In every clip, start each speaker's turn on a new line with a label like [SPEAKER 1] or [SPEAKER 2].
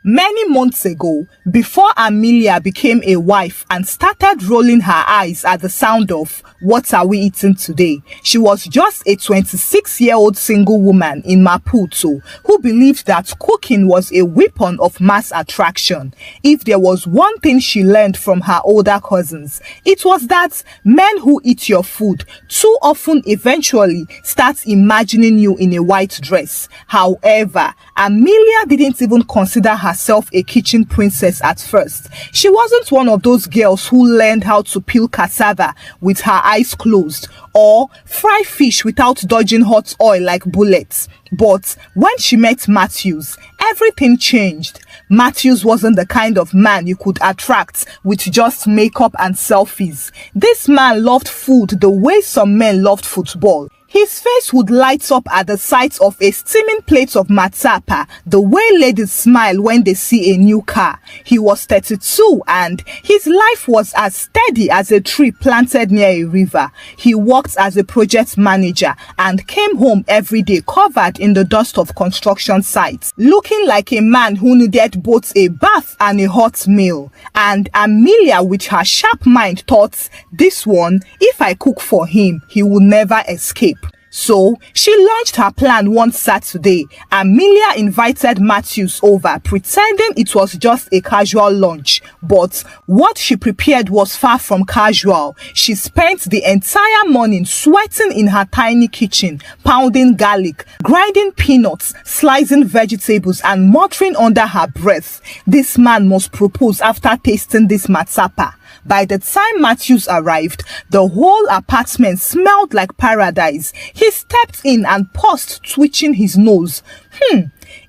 [SPEAKER 1] Many months ago, before Amelia became a wife and started rolling her eyes at the sound of "What are we eating today?" she was just a 26-year-old single woman in Maputo who believed that cooking was a weapon of mass attraction. If there was one thing she learned from her older cousins, it was that men who eat your food too often eventually start imagining you in a white dress. However, Amelia didn't even consider herself a kitchen princess at first. She wasn't one of those girls who learned how to peel cassava with her eyes closed or fry fish without dodging hot oil like bullets. But when she met Matthews, everything changed. Matthews wasn't the kind of man you could attract with just makeup and selfies. This man loved food the way some men loved football. His face would light up at the sight of a steaming plate of matsapa, the way ladies smile when they see a new car. He was 32 and his life was as steady as a tree planted near a river. He worked as a project manager and came home every day covered in the dust of construction sites, looking like a man who needed both a bath and a hot meal. And Amelia, with her sharp mind, thought, this one, if I cook for him, he will never escape. So, she launched her plan one Saturday. Amelia invited Matthews over, pretending it was just a casual lunch. But what she prepared was far from casual. She spent the entire morning sweating in her tiny kitchen, pounding garlic, grinding peanuts, slicing vegetables, and muttering under her breath, "This man must propose after tasting this matsapa." By the time Matthews arrived, the whole apartment smelled like paradise. He stepped in and paused, twitching his nose.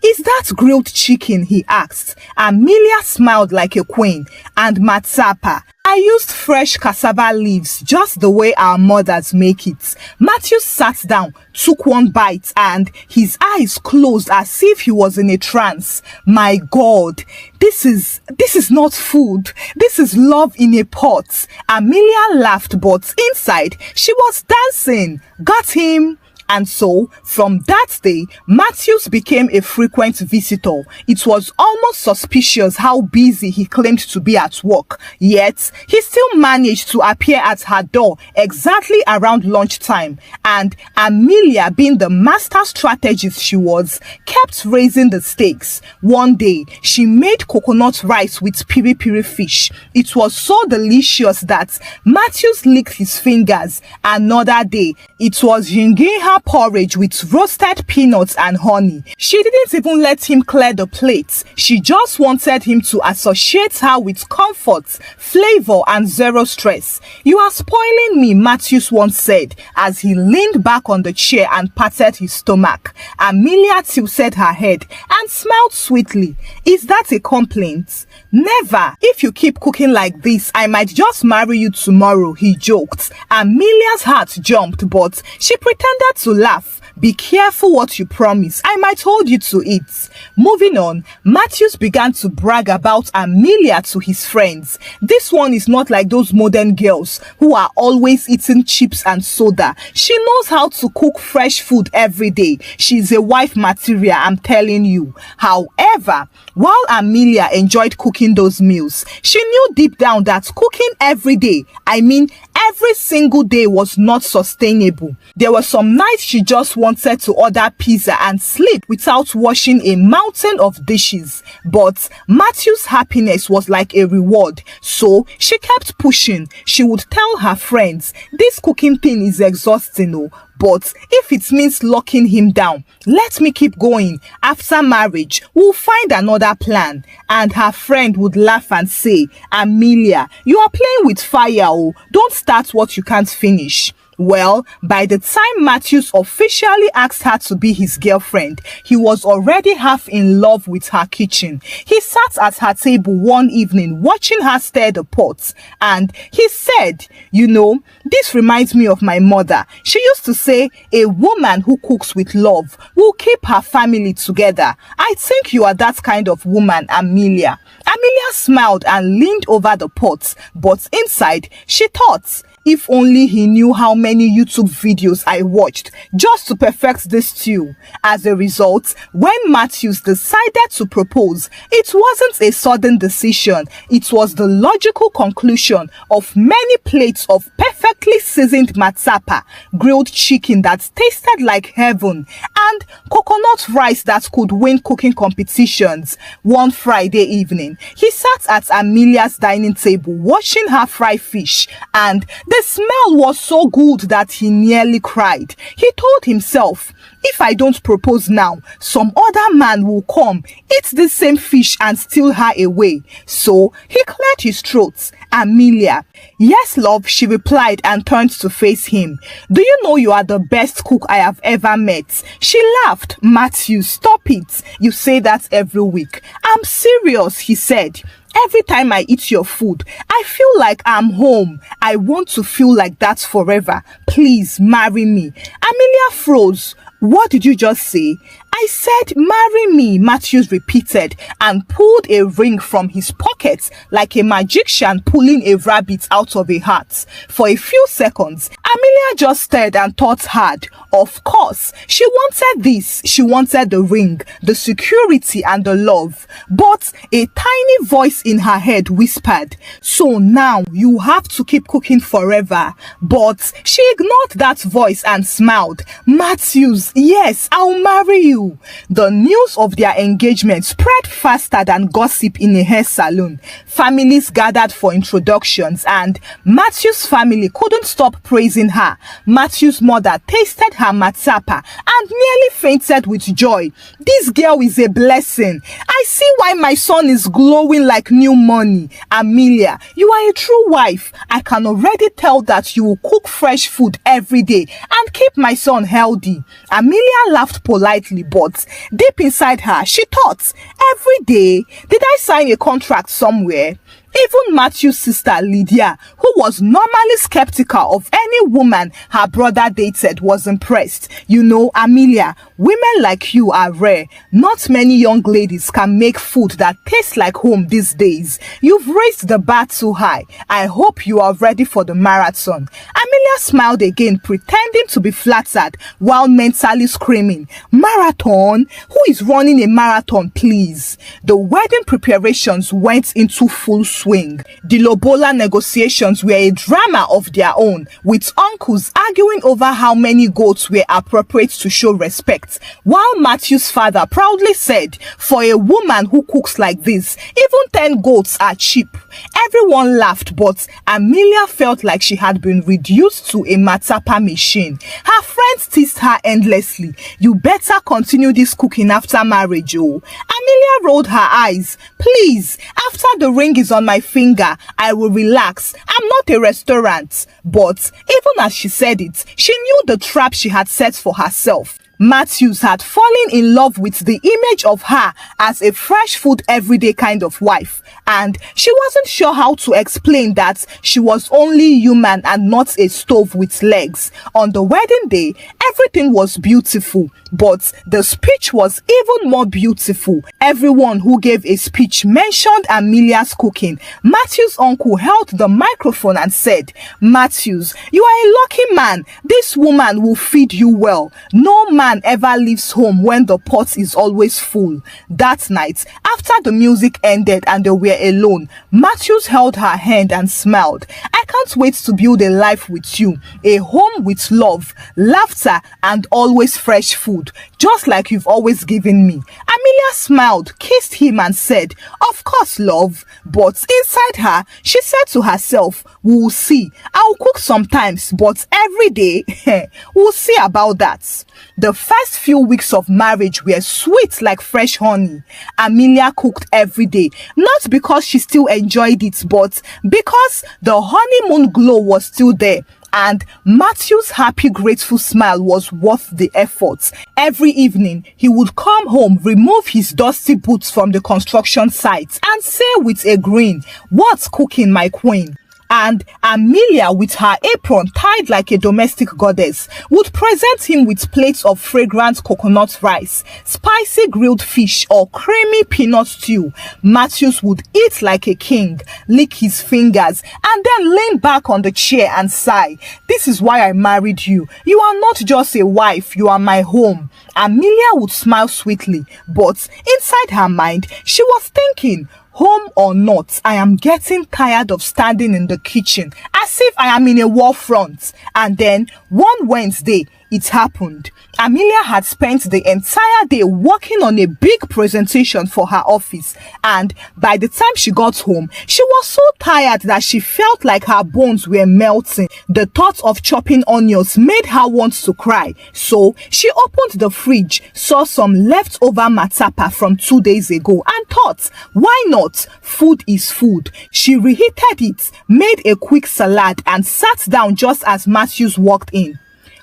[SPEAKER 1] "Is that grilled chicken?" he asked. Amelia smiled like a queen. "And matsapa? I used fresh cassava leaves, just the way our mothers make it." Matthew sat down, took one bite, and his eyes closed as if he was in a trance. "My God, this is not food. This is love in a pot." Amelia laughed, but inside, she was dancing. Got him? And so, from that day, Matthews became a frequent visitor. It was almost suspicious how busy he claimed to be at work. Yet, he still managed to appear at her door exactly around lunchtime. And Amelia, being the master strategist she was, kept raising the stakes. One day, she made coconut rice with piri-piri fish. It was so delicious that Matthews licked his fingers. Another day, it was gingeha porridge with roasted peanuts and honey. She didn't even let him clear the plate. She just wanted him to associate her with comfort, flavor, and zero stress. "You are spoiling me," Matthews once said as he leaned back on the chair and patted his stomach. Amelia tilted her head and smiled sweetly. "Is that a complaint?" "Never. If you keep cooking like this, I might just marry you tomorrow," he joked. Amelia's heart jumped, but she pretended to laugh. "Be careful what you promise. I might hold you to it." Moving on, Matthews began to brag about Amelia to his friends. "This one is not like those modern girls who are always eating chips and soda. She knows how to cook fresh food every day. She's a wife material, I'm telling you." However, while Amelia enjoyed cooking those meals, she knew deep down that cooking every day, every single day, was not sustainable. There were some nights she just wanted to order pizza and sleep without washing a mountain of dishes. But Matthew's happiness was like a reward, so she kept pushing. She would tell her friends, "This cooking thing is exhausting, but if it means locking him down, let me keep going. After marriage, we'll find another plan." And her friend would laugh and say, "Amelia, you are playing with fire. Don't start what you can't finish." Well, by the time Matthews officially asked her to be his girlfriend, he was already half in love with her kitchen. He sat at her table one evening watching her stir the pot, and he said, "This reminds me of my mother. She used to say, a woman who cooks with love will keep her family together. I think you are that kind of woman, Amelia." Amelia smiled and leaned over the pot, but inside, she thought, If only he knew how many YouTube videos I watched just to perfect this stew. As a result, when Matthews decided to propose, it wasn't a sudden decision. It was the logical conclusion of many plates of perfectly seasoned matsapa, grilled chicken that tasted like heaven, and coconut rice that could win cooking competitions. One Friday evening, he sat at Amelia's dining table watching her fry fish, and the smell was so good that he nearly cried. He told himself, if I don't propose now, some other man will come, eat the same fish and steal her away. So he cleared his throat. Amelia. Yes, love, she replied and turned to face him. Do you know you are the best cook I have ever met? She laughed. Matthew, stop it. You say that every week. I'm serious, he said. Every time I eat your food, I feel like I'm home. I want to feel like that forever. Please marry me. Amelia froze. What did you just say? I said, marry me, Matthews repeated and pulled a ring from his pocket like a magician pulling a rabbit out of a hat. For a few seconds, Amelia just stared and thought hard. Of course, she wanted this. She wanted the ring, the security and the love. But a tiny voice in her head whispered, so now you have to keep cooking forever. But she ignored that voice and smiled. Matthews, yes, I'll marry you. The news of their engagement spread faster than gossip in a hair salon. Families gathered for introductions and Matthew's family couldn't stop praising her. Matthew's mother tasted her matsapa and nearly fainted with joy. This girl is a blessing. I see why my son is glowing like new money. Amelia, you are a true wife. I can already tell that you will cook fresh food every day and keep my son healthy. Amelia laughed politely, but deep inside her, she thought, every day, did I sign a contract somewhere? Even Matthew's sister Lydia, who was normally skeptical of any woman her brother dated, was impressed. You know, Amelia, women like you are rare. Not many young ladies can make food that tastes like home these days. You've raised the bar too high. I hope you are ready for the marathon. Amelia smiled again, pretending to be flattered while mentally screaming, marathon? Who is running a marathon, please? The wedding preparations went into full swing. The Lobola negotiations were a drama of their own, with uncles arguing over how many goats were appropriate to show respect, while Matthew's father proudly said, for a woman who cooks like this, even 10 goats are cheap. Everyone laughed, but Amelia felt like she had been reduced to a matsapa machine. Her friends teased her endlessly. You better continue this cooking after marriage, oh. Amelia rolled her eyes. Please, after the ring is on my finger, I will relax. I'm not a restaurant. But even as she said it, she knew the trap she had set for herself. Matthews had fallen in love with the image of her as a fresh food everyday kind of wife, and she wasn't sure how to explain that she was only human and not a stove with legs. On the wedding day, everything was beautiful, but the speech was even more beautiful. Everyone who gave a speech mentioned Amelia's cooking. Matthew's uncle held the microphone and said, Matthews, you are a lucky man. This woman will feed you well. No man ever leaves home when the pot is always full. That night, after the music ended and they were alone, Matthews held her hand and smiled. I can't wait to build a life with you, a home with love, laughter, and always fresh food, just like you've always given me. Amelia smiled, kissed him, and said, of course, love. But inside her, she said to herself, we'll see. I'll cook sometimes, but every day, we'll see about that. The first few weeks of marriage were sweet like fresh honey. Amelia cooked every day, not because she still enjoyed it, but because the honeymoon glow was still there. And Matthew's happy, grateful smile was worth the effort. Every evening, he would come home, remove his dusty boots from the construction site, and say with a grin, what's cooking, my queen? and Amelia, with her apron tied like a domestic goddess, would present him with plates of fragrant coconut rice, spicy grilled fish, or creamy peanut stew. Matthews would eat like a king, lick his fingers, and then lean back on the chair and sigh. "This is why I married you. You are not just a wife, you are my home." Amelia would smile sweetly, but inside her mind, she was thinking, "Home or not, I am getting tired of standing in the kitchen as if I am in a war front." And then one Wednesday, it happened. Amelia had spent the entire day working on a big presentation for her office, and by the time she got home, she was so tired that she felt like her bones were melting. The thought of chopping onions made her want to cry, so she opened the fridge, saw some leftover matapa from 2 days ago, and thought, why not? Food is food. She reheated it, made a quick salad, and sat down just as Matthews walked in.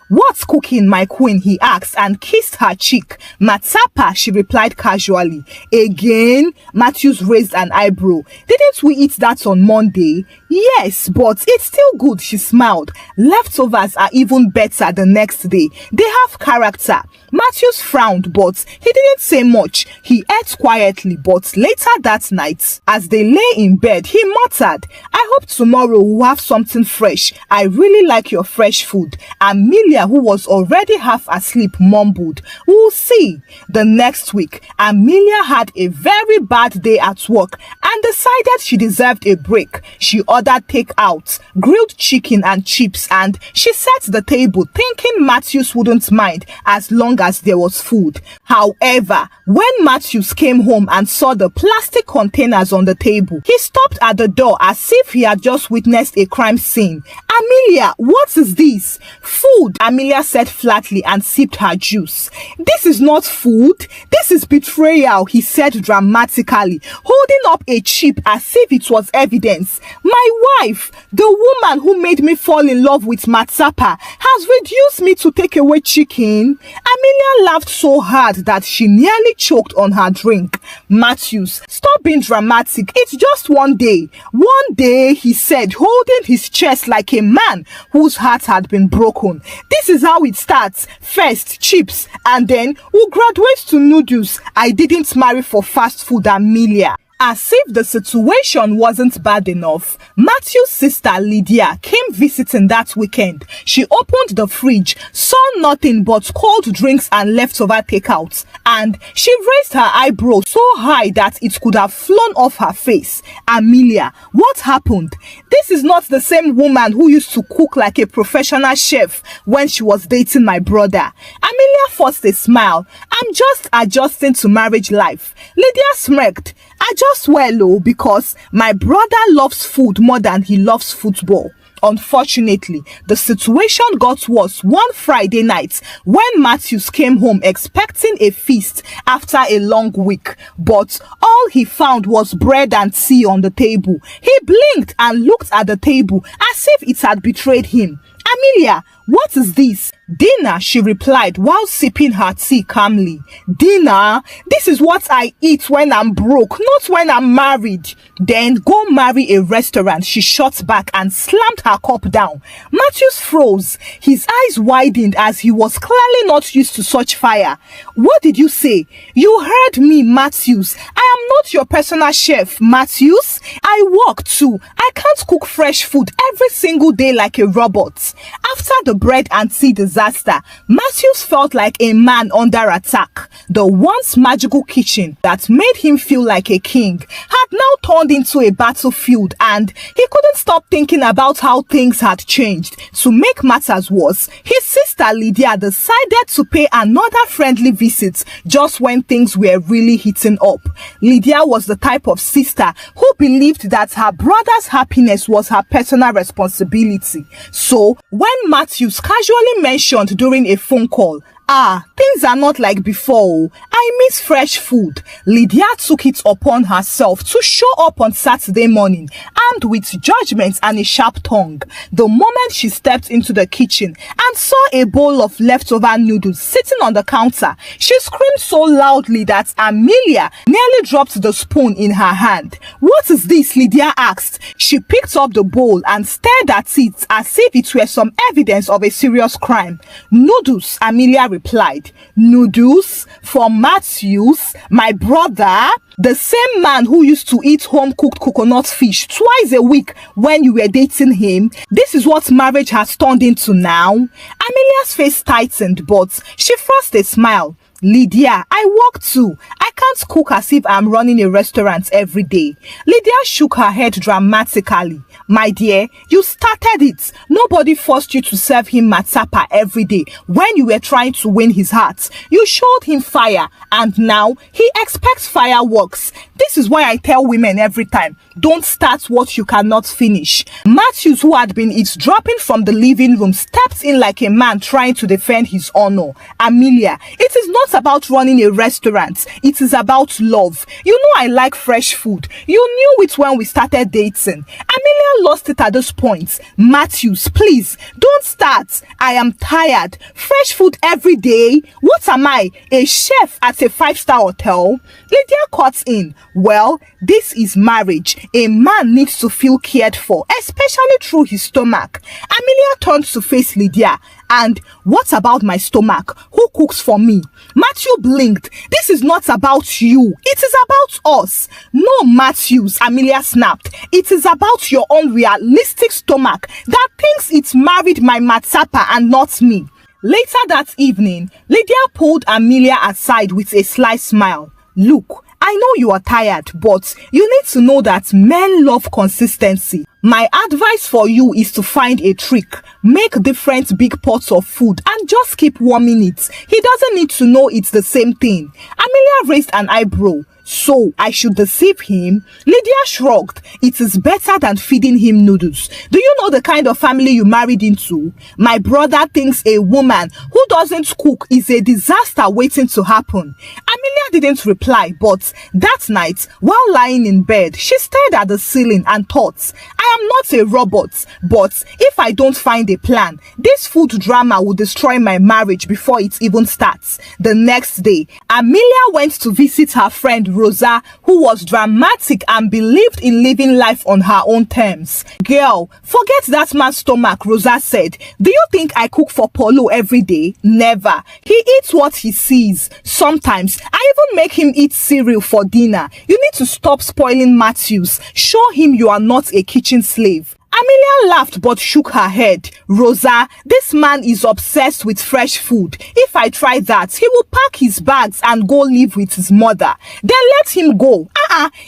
[SPEAKER 1] "What's cooking, my queen?" he asked and kissed her cheek. "Matapa," she replied casually. "Again?" Matthews raised an eyebrow. "Didn't we eat that on Monday?" "Yes, but it's still good," she smiled. "Leftovers are even better the next day. They have character." Matthews frowned, but he didn't say much. He ate quietly, but later that night, as they lay in bed, he muttered, "I hope tomorrow we'll have something fresh. I really like your fresh food." Amelia, who was already half asleep, mumbled, "We'll see." The next week, Amelia had a very bad day at work and decided she deserved a break. She ordered takeout, grilled chicken and chips, and she set the table thinking Matthews wouldn't mind as long as there was food. However, when Matthews came home and saw the plastic containers on the table, he stopped at the door as if he had just witnessed a crime scene. "Amelia, what is this?" "Food," Amelia said flatly and sipped her juice. "This is not food. This is betrayal," he said dramatically, holding up a chip as if it was evidence. "My wife, the woman who made me fall in love with Matsapa, has reduced me to take away chicken." Amelia laughed so hard that she nearly choked on her drink. "Matthews, stop being dramatic. It's just one day." "One day," he said, holding his chest like a man whose heart had been broken. "This is how it starts. First, chips, and then we'll graduate to noodles. I didn't marry for fast food, Amelia." As if the situation wasn't bad enough, Matthew's sister Lydia came visiting that weekend. She opened the fridge, saw nothing but cold drinks and leftover takeouts, and she raised her eyebrow so high that it could have flown off her face. "Amelia, what happened? This is not the same woman who used to cook like a professional chef when she was dating my brother." Amelia forced a smile. "I'm just adjusting to marriage life." Lydia smirked. "Adjust well, oh, because my brother loves food more than he loves football." Unfortunately, the situation got worse one Friday night when Matthews came home expecting a feast after a long week, but all he found was bread and tea on the table. He blinked and looked at the table as if it had betrayed him. "Amelia, what is this?" "Dinner," she replied while sipping her tea calmly. "Dinner? This is what I eat when I'm broke, not when I'm married." "Then go marry a restaurant," she shot back and slammed her cup down. Matthews froze. His eyes widened as he was clearly not used to such fire. "What did you say?" "You heard me, Matthews. I am not your personal chef, Matthews. I work too. I can't cook fresh food every single day like a robot." After the bread and tea disaster, Matthews felt like a man under attack. The once magical kitchen that made him feel like a king had now turned into a battlefield, and he couldn't stop thinking about how things had changed. To make matters worse, his sister Lydia decided to pay another friendly visit just when things were really heating up. Lydia was the type of sister who believed that her brother's happiness was her personal responsibility. So, when Matthews casually mentioned during a phone call, Things are not like before. I miss fresh food. Lydia took it upon herself to show up on Saturday morning, armed with judgment and a sharp tongue. The moment she stepped into the kitchen and saw a bowl of leftover noodles sitting on the counter, she screamed so loudly that Amelia nearly dropped the spoon in her hand. "What is this?" Lydia asked. She picked up the bowl and stared at it as if it were some evidence of a serious crime. "Noodles," Amelia replied. "Noodles? From Matthews, my brother? The same man who used to eat home-cooked coconut fish twice a week when you were dating him? This is what marriage has turned into now?" Amelia's face tightened, but she forced a smile. "Lydia, I work too. I can't cook as if I'm running a restaurant every day." Lydia shook her head dramatically. "My dear, you started it. Nobody forced you to serve him matsapa every day when you were trying to win his heart. You showed him fire, and now he expects fireworks. This is why I tell women every time, don't start what you cannot finish." Matthews, who had been eavesdropping from the living room, stepped in like a man trying to defend his honor. "Amelia, it is not about running a restaurant. It is about love. You know I like fresh food. You knew it when we started dating." Amelia lost it at this point. "Matthews, please, don't start. I am tired. Fresh food every day? What am I, a chef at a 5-star hotel?" Lydia cut in. "Well, this is marriage. A man needs to feel cared for, especially through his stomach." Amelia turned to face Lydia. "And what about my stomach? Who cooks for me?" Matthew blinked. "This is not about you. It is about us." "No, Matthews," Amelia snapped. "It is about your unrealistic stomach that thinks it married my matsapa and not me." Later that evening, Lydia pulled Amelia aside with a sly smile. "Look, I know you are tired, but you need to know that men love consistency. My advice for you is to find a trick. Make different big pots of food and just keep warming it. He doesn't need to know it's the same thing." Amelia raised an eyebrow. "So I should deceive him?" Lydia shrugged. "It is better than feeding him noodles. Do you know the kind of family you married into? My brother thinks a woman who doesn't cook is a disaster waiting to happen." Amelia didn't reply, but that night, while lying in bed, she stared at the ceiling and thought, "I am not a robot, but if I don't find a plan, this food drama will destroy my marriage before it even starts." The next day, Amelia went to visit her friend Rosa, who was dramatic and believed in living life on her own terms. "Girl, forget that man's stomach," Rosa said. "Do you think I cook for Paulo every day? Never. He eats what he sees. Sometimes I even make him eat cereal for dinner. You need to stop spoiling Matthews. Show him you are not a kitchen slave." Amelia laughed but shook her head. "Rosa, this man is obsessed with fresh food. If I try that, he will pack his bags and go live with his mother. Then let him go."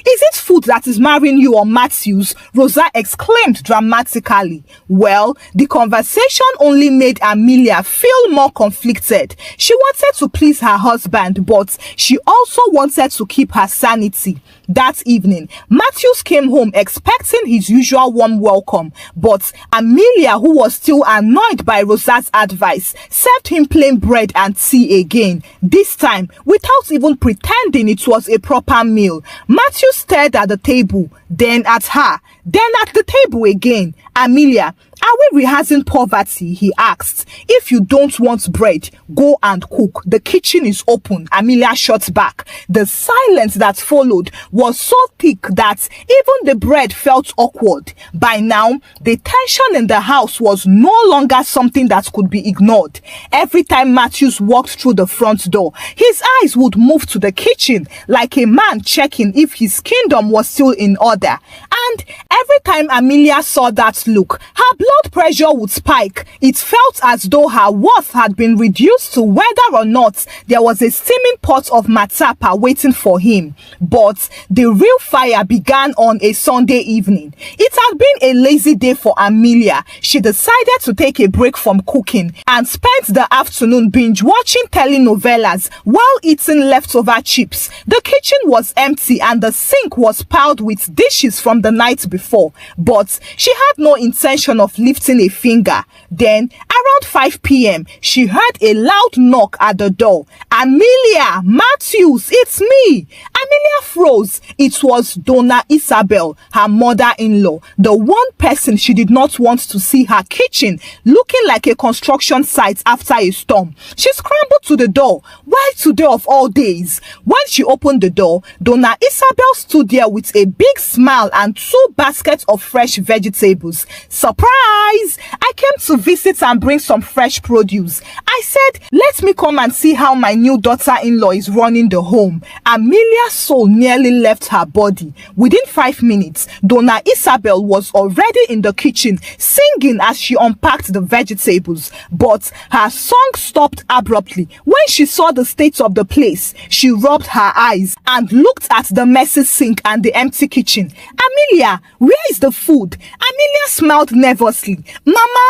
[SPEAKER 1] Is it food that is marrying you or Matthews?" Rosa exclaimed dramatically. Well, the conversation only made Amelia feel more conflicted. She wanted to please her husband, but she also wanted to keep her sanity. That evening, Matthews came home expecting his usual warm welcome, but Amelia, who was still annoyed by Rosa's advice, served him plain bread and tea again, this time without even pretending it was a proper meal. Matthew stared at the table, then at her, then at the table again. "Amelia, are we rehearsing poverty?" he asked. "If you don't want bread, go and cook. The kitchen is open," Amelia shot back. The silence that followed was so thick that even the bread felt awkward. By now, the tension in the house was no longer something that could be ignored. Every time Matthews walked through the front door, his eyes would move to the kitchen like a man checking if his kingdom was still in order. And every time Amelia saw that look, her blood pressure would spike. It felt as though her worth had been reduced to whether or not there was a steaming pot of matsapa waiting for him. But the real fire began on a Sunday evening. It had been a lazy day for Amelia. She decided to take a break from cooking and spent the afternoon binge watching telenovelas while eating leftover chips. The kitchen was empty and the sink was piled with dishes from the night before, but she had no intention of of lifting a finger. Then, around 5 p.m., she heard a loud knock at the door. "Amelia, Matthews, it's me." Amelia froze. It was Donna Isabel, her mother-in-law, the one person she did not want to see her kitchen looking like a construction site after a storm. She scrambled to the door. Why today of all days? When she opened the door, Donna Isabel stood there with a big smile and 2 baskets of fresh vegetables. "Surprise! I came to visit and bring some fresh produce." I said, "Let me come and see how my new daughter-in-law is running the home." Amelia's soul nearly left her body. Within 5 minutes, Donna Isabel was already in the kitchen singing as she unpacked the vegetables. But her song stopped abruptly when she saw the state of the place. She rubbed her eyes and looked at the messy sink and the empty kitchen. "Amelia, where is the food?" Amelia smiled nervously. "Mama,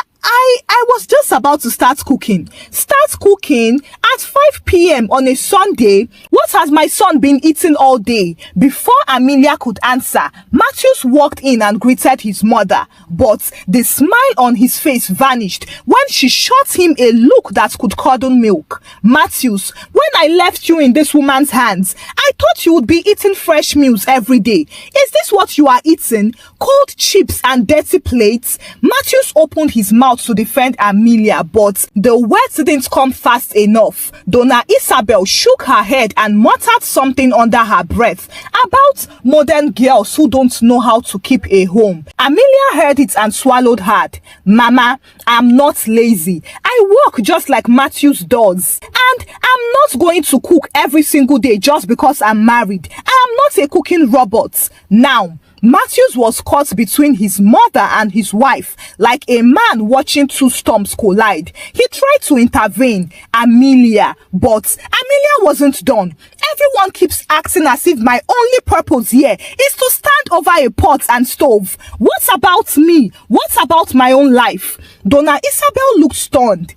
[SPEAKER 1] I was just about to start cooking." "Start cooking? At 5 p.m. on a Sunday? What has my son been eating all day?" Before Amelia could answer, Matthews walked in and greeted his mother. But the smile on his face vanished when she shot him a look that could curdle milk. "Matthews, when I left you in this woman's hands, I thought you would be eating fresh meals every day. Is this what you are eating? Cold chips and dirty plates?" Matthews opened his mouth to defend Amelia, but the words didn't come fast enough. Donna Isabel shook her head and muttered something under her breath about modern girls who don't know how to keep a home. Amelia heard it and swallowed hard. "Mama, I'm not lazy. I work just like Matthews does. And I'm not going to cook every single day just because I'm married. I am not a cooking robot." Now, Matthews was caught between his mother and his wife, like a man watching 2 storms collide. He tried to intervene, but Amelia wasn't done. "Everyone keeps acting as if my only purpose here is to stand over a pot and stove. What about me? What about my own life?" Donna Isabel looked stunned.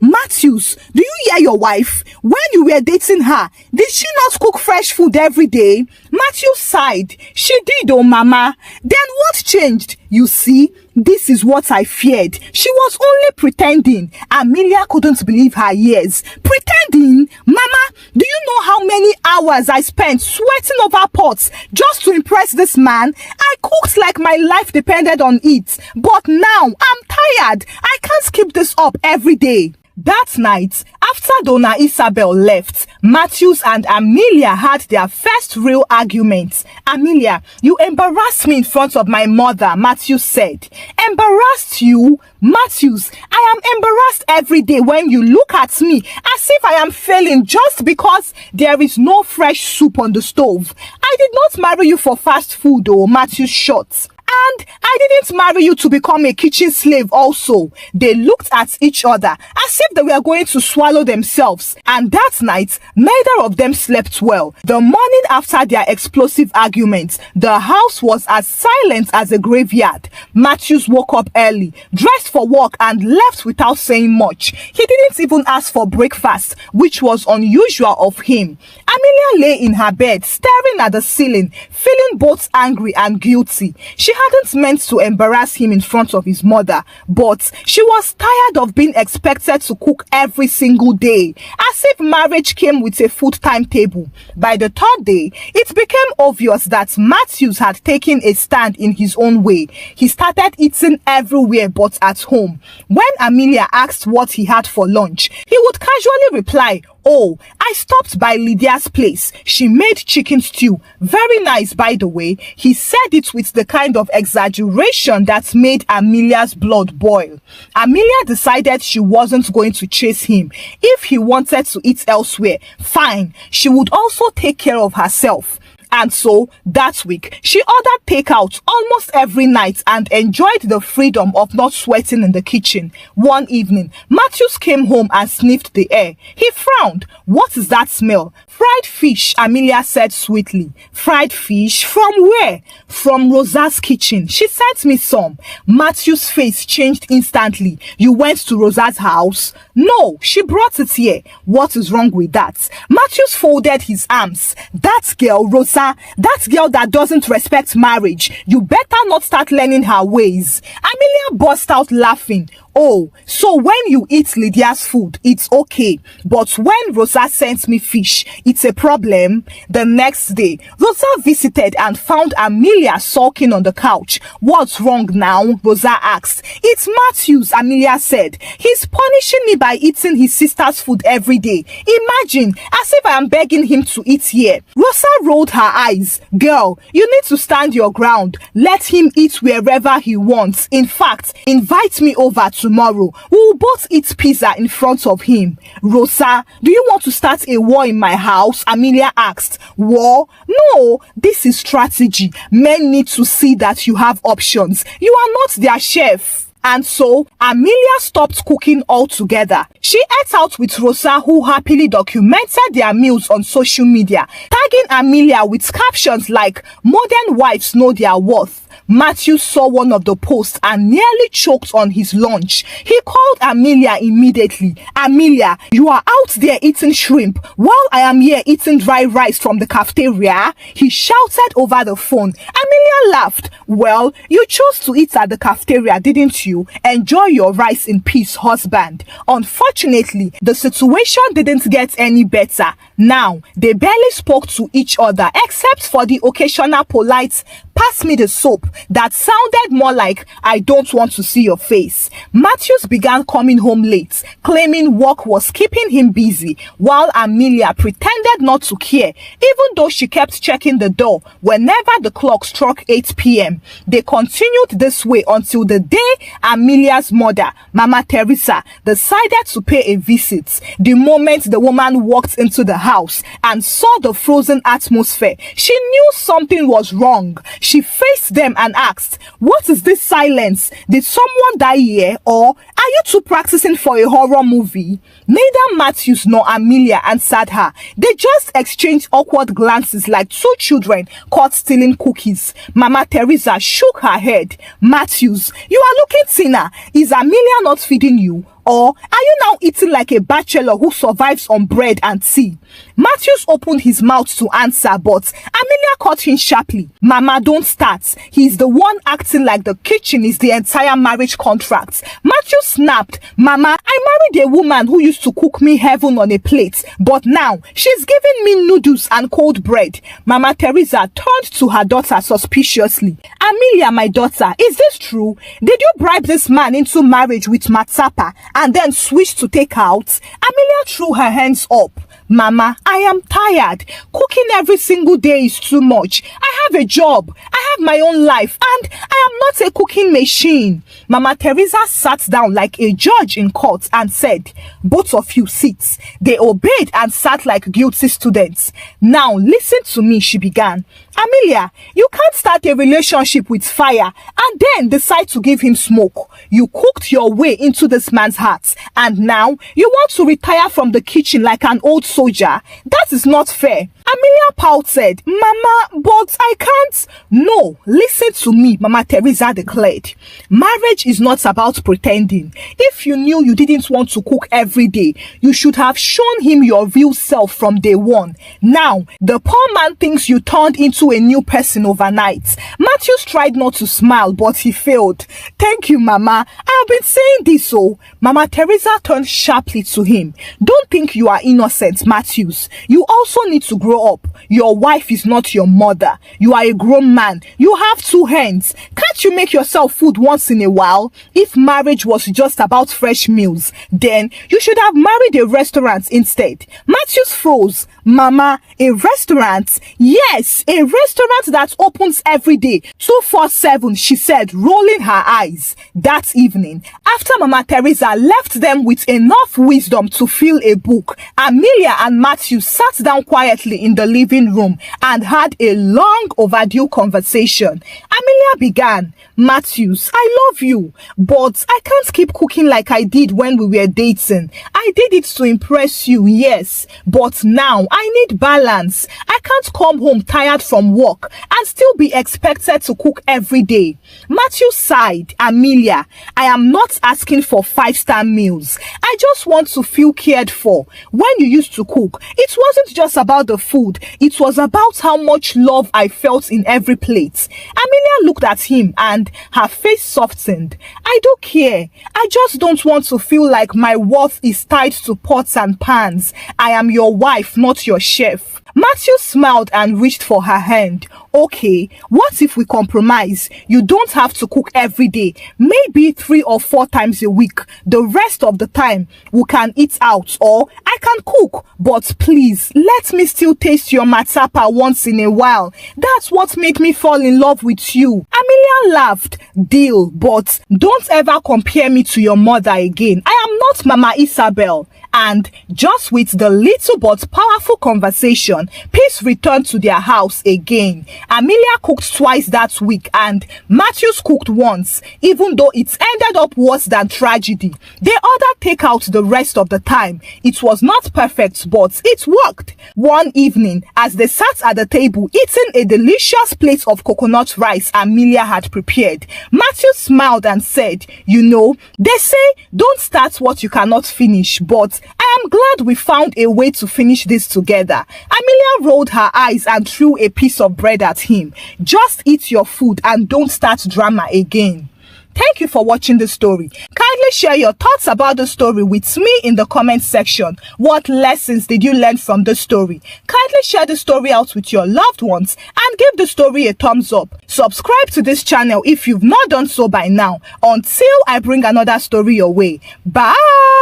[SPEAKER 1] "Matthews, do you hear your wife? When you were dating her, did she not cook fresh food every day?" Matthews sighed. "She did, oh mama." "Then what changed?" "You see, this is what I feared. She was only pretending." Amelia couldn't believe her ears. "Pretending? Mama, do you know how many hours I spent sweating over pots just to impress this man? I cooked like my life depended on it. But now I'm tired. I can't keep this up every day." That night, after Donna Isabel left, Matthews and Amelia had their first real argument. "Amelia, you embarrassed me in front of my mother," Matthews said. "Embarrassed you?" "Matthews, I am embarrassed every day when you look at me as if I am failing just because there is no fresh soup on the stove. I did not marry you for fast food, though," Matthews shot. "And I didn't marry you to become a kitchen slave also." They looked at each other as if they were going to swallow themselves. And that night, neither of them slept well. The morning after their explosive argument, the house was as silent as a graveyard. Matthews woke up early, dressed for work, and left without saying much. He didn't even ask for breakfast, which was unusual of him. Amelia lay in her bed, staring at the ceiling, feeling both angry and guilty. She hadn't meant to embarrass him in front of his mother, but she was tired of being expected to cook every single day, as if marriage came with a food timetable. By the 3rd day, it became obvious that Matthews had taken a stand in his own way. He started eating everywhere but at home. When Amelia asked what he had for lunch, he would casually reply, "Oh, I stopped by Lydia's place. She made chicken stew. Very nice, by the way." He said it with the kind of exaggeration that made Amelia's blood boil. Amelia decided she wasn't going to chase him. If he wanted to eat elsewhere, fine. She would also take care of herself. And so, that week, she ordered takeout almost every night and enjoyed the freedom of not sweating in the kitchen. One evening, Matthews came home and sniffed the air. He frowned. "What is that smell?" "Fried fish," Amelia said sweetly. "Fried fish? From where?" "From Rosa's kitchen. She sent me some." Matthew's face changed instantly. "You went to Rosa's house?" "No, she brought it here." "What is wrong with that?" Matthews folded his arms. "That girl, Rosa, Rosa, that girl that doesn't respect marriage, you better not start learning her ways. Amelia burst out laughing. Oh, so when you eat Lydia's food, it's okay. But when Rosa sends me fish, it's a problem. The next day, Rosa visited and found Amelia sulking on the couch. What's wrong now? Rosa asked. It's Matthews, Amelia said. He's punishing me by eating his sister's food every day. Imagine, as if I am begging him to eat here. Rosa rolled her eyes. Girl, you need to stand your ground. Let him eat wherever he wants. In fact, invite me over tomorrow. We will both eat pizza in front of him. Rosa, do you want to start a war in my house? Amelia asked. War? No, this is strategy. Men need to see that you have options. You are not their chef. And so, Amelia stopped cooking altogether. She ate out with Rosa, who happily documented their meals on social media, tagging Amelia with captions like, "Modern wives know their worth." Matthew saw one of the posts and nearly choked on his lunch. He called Amelia immediately. Amelia, you are out there eating shrimp while I am here eating dry rice from the cafeteria, he shouted over the phone. Amelia laughed. Well, you chose to eat at the cafeteria, didn't you? Enjoy your rice in peace, husband. Unfortunately, the situation didn't get any better. Now, they barely spoke to each other except for the occasional polite "pass me the soap" that sounded more like "I don't want to see your face." Matthews began coming home late, claiming work was keeping him busy, while Amelia pretended not to care, even though she kept checking the door whenever the clock struck 8 p.m. They continued this way until the day Amelia's mother, Mama Teresa, decided to pay a visit. The moment the woman walked into the house and saw the frozen atmosphere, she knew something was wrong. She faced them and asked, "What is this silence? Did someone die here, or are you two practicing for a horror movie?" Neither Matthews nor Amelia answered her. They just exchanged awkward glances like two children caught stealing cookies. Mama Teresa shook her head. "Matthews, you are looking thinner. Is Amelia not feeding you? Or are you now eating like a bachelor who survives on bread and tea?" Matthews opened his mouth to answer, but Amelia caught him sharply. "Mama, don't start. He's the one acting like the kitchen is the entire marriage contract." Matthews snapped. "Mama, I married a woman who used to cook me heaven on a plate, but now she's giving me noodles and cold bread." Mama Teresa turned to her daughter suspiciously. "Amelia, my daughter, is this true? Did you bribe this man into marriage with matzapa and then switch to take out?" Amelia threw her hands up. "Mama, I am tired. Cooking every single day is too much. I have a job. I have my own life, and I am not a cooking machine." Mama Teresa sat down like a judge in court and said, "Both of you sit." They obeyed and sat like guilty students. "Now listen to me," she began. "Amelia, you can't start a relationship with fire and then decide to give him smoke. You cooked your way into this man's heart, and now you want to retire from the kitchen like an old soldier. That is not fair." Amelia pouted. "Mama, but I can't." "No, listen to me," Mama Teresa declared. "Marriage is not about pretending. If you knew you didn't want to cook every day, you should have shown him your real self from day one. Now, the poor man thinks you turned into a new person overnight." Matthews tried not to smile, but he failed. "Thank you, Mama. I have been saying this, oh." Mama Teresa turned sharply to him. "Don't think you are innocent, Matthews. You also need to grow up. Your wife is not your mother. You are a grown man. You have two hands. Can't you make yourself food once in a while? If marriage was just about fresh meals, then you should have married a restaurant instead." Matthews froze. "Mama, a restaurant?" "Yes, a restaurant that opens every day, 24/7, she said, rolling her eyes. That evening, after Mama Teresa left them with enough wisdom to fill a book, Amelia and Matthew sat down quietly in the living room and had a long overdue conversation. Amelia Amelia began, "Matthews, I love you, but I can't keep cooking like I did when we were dating. I did it to impress you, yes, but now I need balance. I can't come home tired from work and still be expected to cook every day." Matthew sighed, "Amelia, I am not asking for 5-star meals. I just want to feel cared for. When you used to cook, it wasn't just about the food, it was about how much love I felt in every plate." Amelia looked at him and her face softened. "I do care. I just don't want to feel like my worth is tied to pots and pans. I am your wife, not your chef." Matthew smiled and reached for her hand. "Okay, what if we compromise? You don't have to cook every day, maybe 3 or 4 times a week. The rest of the time, we can eat out, or I can cook. But please, let me still taste your matapa once in a while. That's what made me fall in love with you." Amelia laughed. "Deal, but don't ever compare me to your mother again. I am not Mama Isabel." And just with the little but powerful conversation, peace returned to their house again. Amelia cooked twice that week and Matthews cooked once, even though it ended up worse than tragedy. They ordered takeout the rest of the time. It was not perfect, but it worked. One evening, as they sat at the table eating a delicious plate of coconut rice Amelia had prepared, Matthew smiled and said, "You know, they say don't start what you cannot finish, but I am glad we found a way to finish this together." Amelia rolled her eyes and threw a piece of bread at him. "Just eat your food and don't start drama again." Thank you for watching the story. Kindly share your thoughts about the story with me in the comment section. What lessons did you learn from the story? Kindly share the story out with your loved ones and give the story a thumbs up. Subscribe to this channel if you've not done so by now. Until I bring another story your way. Bye!